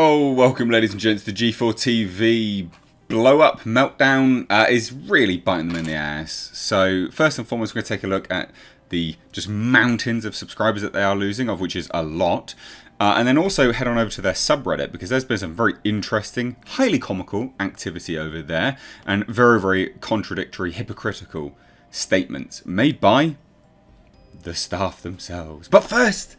Oh, welcome ladies and gents. The G4TV blow up meltdown is really biting them in the ass. So first and foremost, we're going to take a look at the just mountains of subscribers that they are losing, of which is a lot. And then also head on over to their subreddit, because there's been some very interesting, highly comical activity over there, and very, very contradictory, hypocritical statements made by the staff themselves. But first,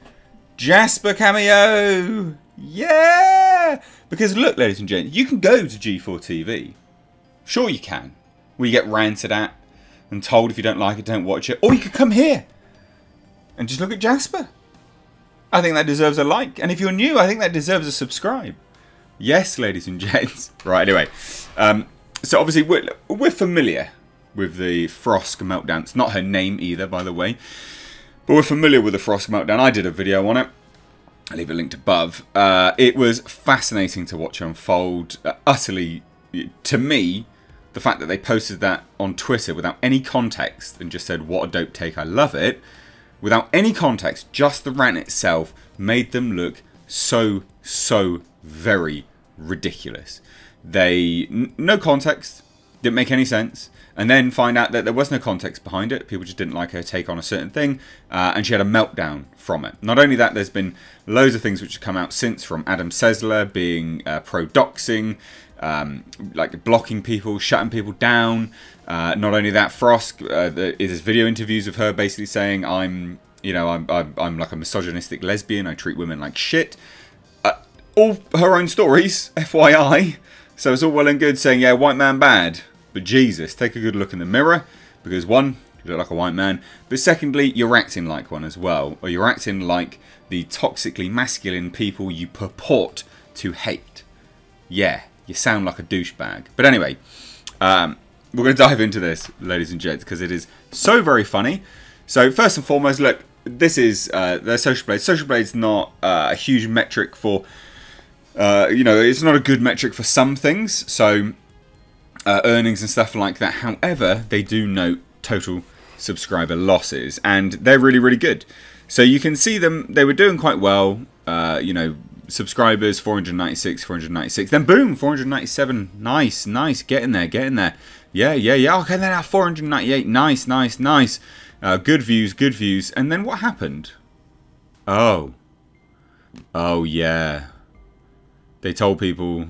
Jasper cameo! Yeah! Because look, ladies and gents, you can go to G4TV. Sure you can. Where you get ranted at and told if you don't like it, don't watch it. Or you could come here and just look at Jasper. I think that deserves a like. And if you're new, I think that deserves a subscribe. Yes, ladies and gents. Right, anyway. So obviously, we're familiar with the Frosk meltdown. It's not her name either, by the way. But we're familiar with the Frosk meltdown. I did a video on it. I'll leave it linked above. It was fascinating to watch unfold. Utterly, to me, the fact that they posted that on Twitter without any context and just said, what a dope take, I love it. Without any context, just the rant itself made them look so very ridiculous. No context, didn't make any sense. And then find out that there was no context behind it. People just didn't like her take on a certain thing. And she had a meltdown from it. Not only that, there's been loads of things which have come out since, from Adam Sessler being pro-doxing, like blocking people, shutting people down. Not only that, Frosk, there's video interviews of her basically saying, I'm like a misogynistic lesbian, I treat women like shit. All her own stories, FYI. So it's all well and good saying, yeah, white man bad. But Jesus, take a good look in the mirror, because one, you look like a white man, but secondly, you're acting like one as well, or you're acting like the toxically masculine people you purport to hate. Yeah, you sound like a douchebag. But anyway, we're going to dive into this, ladies and gents, because it is so very funny. So first and foremost, look, this is their Social Blade. Social Blade's not a huge metric for, it's not a good metric for some things, so earnings and stuff like that. However, they do note total subscriber losses, and they're really good. So you can see them, they were doing quite well, subscribers 496, 496, then boom, 497, nice, get in there, yeah, okay, then now 498, nice, good views, and then what happened? Oh yeah, they told people,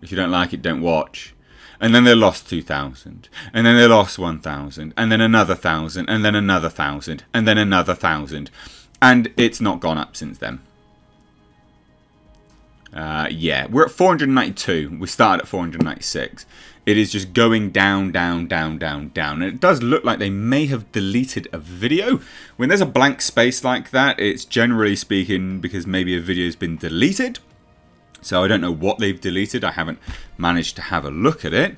if you don't like it, don't watch. And then they lost 2,000, and then they lost 1,000, and then another 1,000, and then another 1,000, and then another 1,000, and it's not gone up since then. Yeah, we're at 492. We started at 496. It is just going down, and it does look like they may have deleted a video. When there's a blank space like that, it's generally speaking because maybe a video's been deleted. So I don't know what they've deleted. I haven't managed to have a look at it.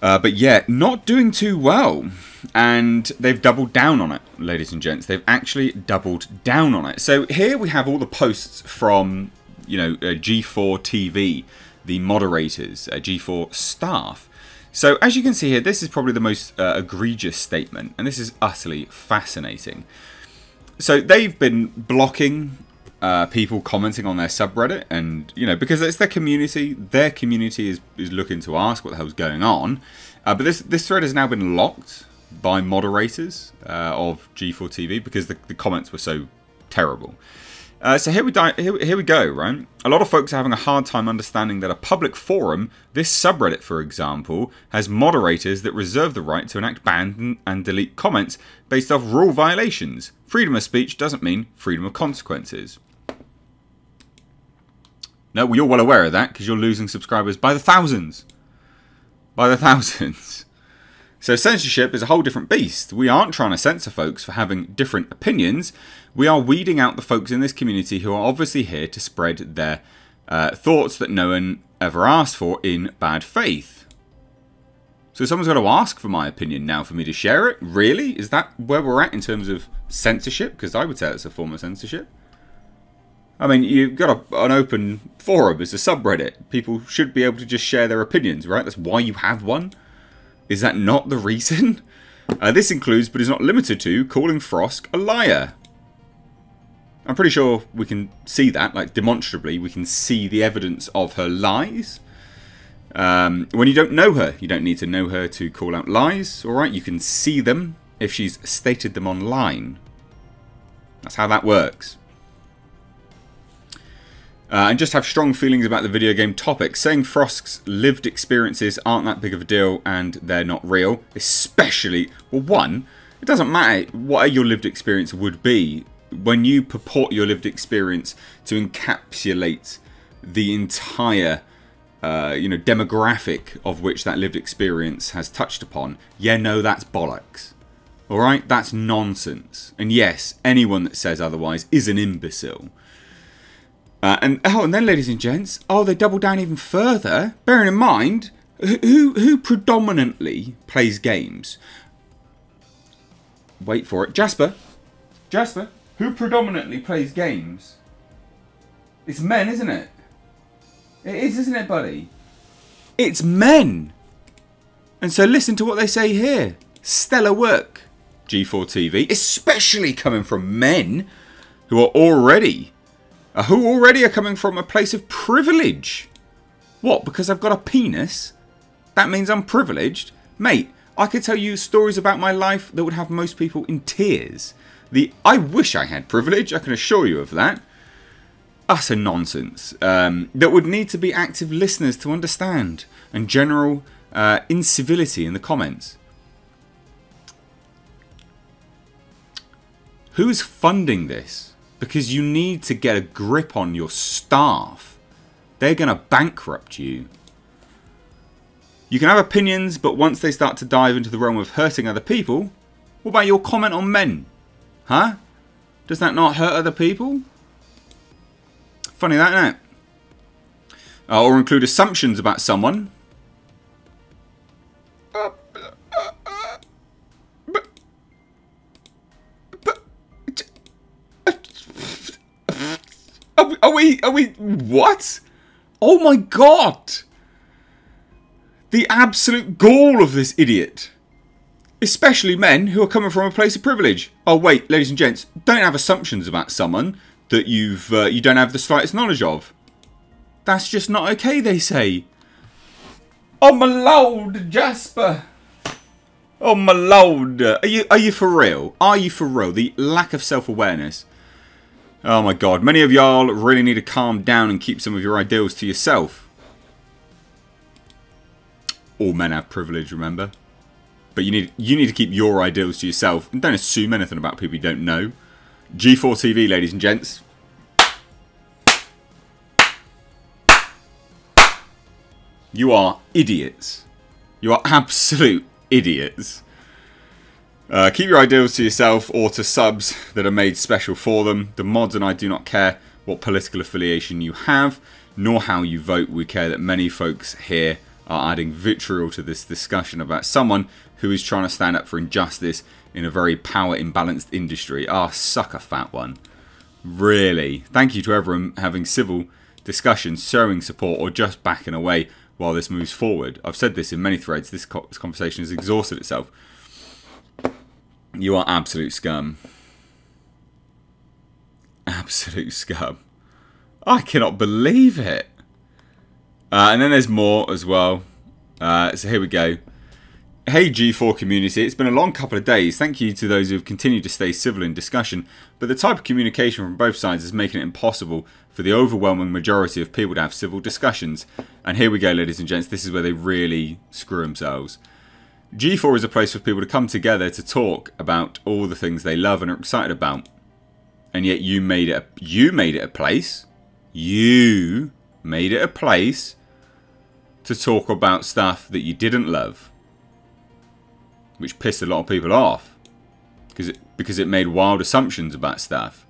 But yeah, not doing too well. And they've doubled down on it, ladies and gents. They've actually doubled down on it. So here we have all the posts from, G4TV, the moderators, G4 staff. So as you can see here, this is probably the most egregious statement. And this is utterly fascinating. So they've been blocking people commenting on their subreddit, and because it's their community is looking to ask what the hell's going on, but this thread has now been locked by moderators of G4TV because the comments were so terrible. So here we go, right? A lot of folks are having a hard time understanding that a public forum, this subreddit for example, has moderators that reserve the right to enact ban and delete comments based off rule violations. Freedom of speech doesn't mean freedom of consequences. No, well, you're well aware of that because you're losing subscribers by the thousands. So censorship is a whole different beast. We aren't trying to censor folks for having different opinions. We are weeding out the folks in this community who are obviously here to spread their thoughts that no one ever asked for in bad faith. So someone's got to ask for my opinion now for me to share it? Really? Is that where we're at in terms of censorship? Because I would say it's a form of censorship. I mean, you've got an open forum, it's a subreddit. People should be able to just share their opinions, right? That's why you have one. Is that not the reason? This includes, but is not limited to, calling Frosk a liar. I'm pretty sure we can see that, like demonstrably, we can see the evidence of her lies. When you don't know her, you don't need to know her to call out lies, alright? You can see them if she's stated them online. That's how that works. And just have strong feelings about the video game topic. Saying Frost's lived experiences aren't that big of a deal and they're not real. Especially, well, one, it doesn't matter what your lived experience would be. When you purport your lived experience to encapsulate the entire demographic of which that lived experience has touched upon, yeah, no, that's bollocks. Alright? That's nonsense. And yes, anyone that says otherwise is an imbecile. And then, ladies and gents, they double down even further. Bearing in mind, who predominantly plays games? Wait for it. Jasper, who predominantly plays games? It's men, isn't it? It is, isn't it, buddy? It's men. And so listen to what they say here. Stellar work, G4TV, especially coming from men who already are coming from a place of privilege. What, because I've got a penis? That means I'm privileged? Mate, I could tell you stories about my life that would have most people in tears. I wish I had privilege, I can assure you of that. Utter nonsense. That would need to be active listeners to understand. And general incivility in the comments. Who's funding this? Because you need to get a grip on your staff. They're going to bankrupt you. You can have opinions, but once they start to dive into the realm of hurting other people, what about your comment on men? Huh? Does that not hurt other people? Funny that, isn't it? Or include assumptions about someone. Are we, what? Oh my god! The absolute gall of this idiot. Especially men who are coming from a place of privilege. Oh wait, ladies and gents, don't have assumptions about someone that you don't have the slightest knowledge of. That's just not okay, they say. Oh my lord, Jasper. Oh my lord. Are you for real? Are you for real? The lack of self-awareness. Oh my god, many of y'all really need to calm down and keep some of your ideals to yourself. All men have privilege, remember? But you need to keep your ideals to yourself and don't assume anything about people you don't know. G4TV, ladies and gents. You are idiots. You are absolute idiots. Keep your ideals to yourself or to subs that are made special for them. The mods and I do not care what political affiliation you have, nor how you vote. We care that many folks here are adding vitriol to this discussion about someone who is trying to stand up for injustice in a very power-imbalanced industry. Ah, suck a fat one. Really. Thank you to everyone having civil discussions, showing support, or just backing away while this moves forward. I've said this in many threads. This conversation has exhausted itself. You are absolute scum. Absolute scum. I cannot believe it. And then there's more as well. So here we go. Hey G4 community, it's been a long couple of days. Thank you to those who have continued to stay civil in discussion, but the type of communication from both sides is making it impossible for the overwhelming majority of people to have civil discussions. And here we go, ladies and gents, this is where they really screw themselves. G4 is a place for people to come together to talk about all the things they love and are excited about. And yet you made it a place. You made it a place to talk about stuff that you didn't love. Which pissed a lot of people off. Because it made wild assumptions about stuff.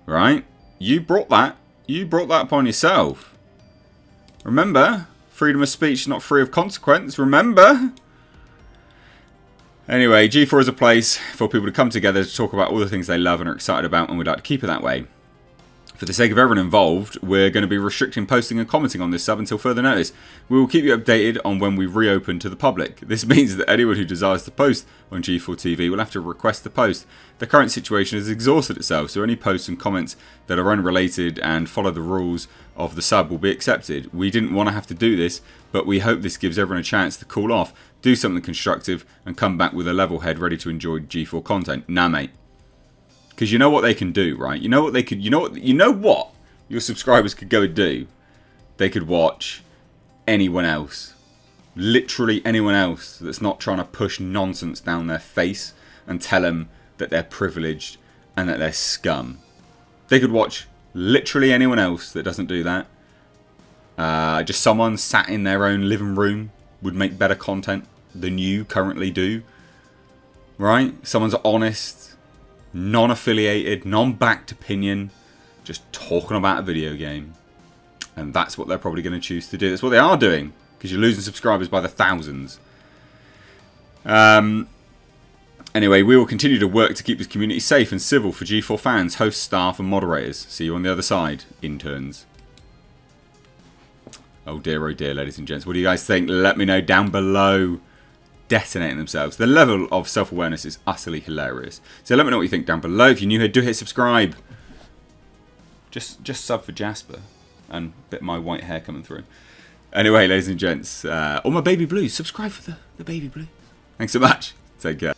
Right? You brought that. You brought that upon yourself. Remember? Freedom of speech is not free of consequence. Remember? Anyway, G4 is a place for people to come together to talk about all the things they love and are excited about, and we'd like to keep it that way. For the sake of everyone involved, we're going to be restricting posting and commenting on this sub until further notice. We will keep you updated on when we reopen to the public. This means that anyone who desires to post on G4TV will have to request the post. The current situation has exhausted itself, so any posts and comments that are unrelated and follow the rules of the sub will be accepted. We didn't want to have to do this, but we hope this gives everyone a chance to cool off, do something constructive, and come back with a level head ready to enjoy G4 content. Nah, mate. Because you know what they can do, right? You know what they could. You know what your subscribers could go and do. They could watch anyone else, literally anyone else that's not trying to push nonsense down their face and tell them that they're privileged and that they're scum. They could watch literally anyone else that doesn't do that. Just someone sat in their own living room would make better content than you currently do, right? Someone's honest, non-affiliated, non-backed opinion, just talking about a video game. And that's what they're probably going to choose to do. That's what they are doing, because you're losing subscribers by the thousands. Anyway, we will continue to work to keep this community safe and civil for G4 fans, hosts, staff and moderators. See you on the other side, interns. Oh dear, ladies and gents. What do you guys think? Let me know down below. Detonating themselves. The level of self-awareness is utterly hilarious. So let me know what you think down below. If you're new here, do hit subscribe. Just sub for Jasper. And a bit of my white hair coming through. Anyway, ladies and gents. All my baby blues. Subscribe for the baby blues. Thanks so much. Take care.